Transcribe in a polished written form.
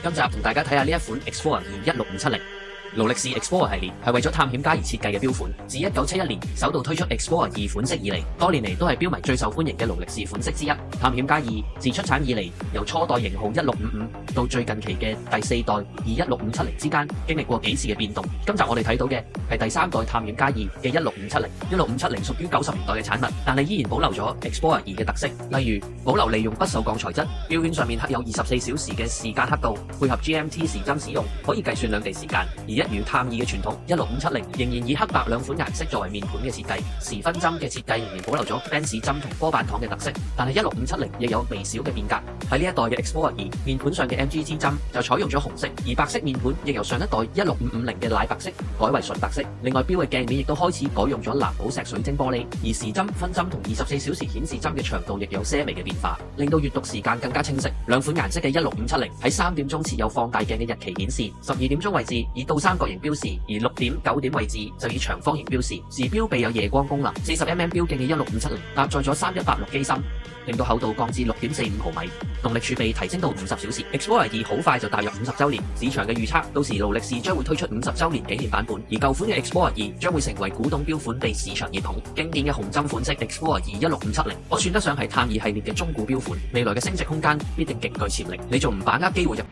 今集同大家睇下呢一款 Explorer 216-570。勞力士 Explorer 系列係為咗探險家而設計嘅標款，自1971年首度推出 Explorer 2款式以嚟，多年嚟都係標迷最受歡迎嘅勞力士款式之一。探險家2自出產以嚟，由初代型號1655到最近期嘅第4代216-570之間，經歷過幾次嘅變動。今集我哋睇到嘅係第3代探險家2嘅16570。16570屬於90年代嘅產物，但係依然保留咗 Explorer 2嘅特色，例如保留利用不鏽鋼材質，標圈上面刻有24小時嘅時間刻度，配合 GMT 時針使用，可以計算兩地時間。而一如探2嘅傳統，16570仍然以黑白兩款顏色作為面盤嘅設計，時分針嘅設計仍然保留咗 Benz 針同波板糖嘅特色，但係16570亦有微小嘅變革。喺呢一代嘅 Explorer 2面盤上嘅 MGG 針就採用咗紅色，而白色面盤亦由上一代16550嘅奶白色改為純白色。另外標嘅鏡面亦都開始改用咗藍寶石水晶玻璃，而時針、分針同24小時顯示針嘅長度亦有些微嘅變化，令到閱讀時間更加清晰。兩款顏色嘅16570喺3點鐘設有放大鏡嘅日期顯示，12點鐘位置以倒三角形標示，而6點、9點位置就以長方形標示。時標備有夜光功能，40mm 標徑嘅16570搭載咗3186機芯，令到厚度降至6.45毫米，動力儲備提升到50小時。Explorer 2好快就踏入50週年，市場嘅預測到時勞力士將會推出50週年紀念版本，而舊款嘅 Explorer 2將會成為古董標款，被市場熱捧。經典嘅紅針款式 Explorer 216570，可算得上係探2系列嘅中古標款，未來嘅升值空間必定極具潛力。你仲唔把握機會入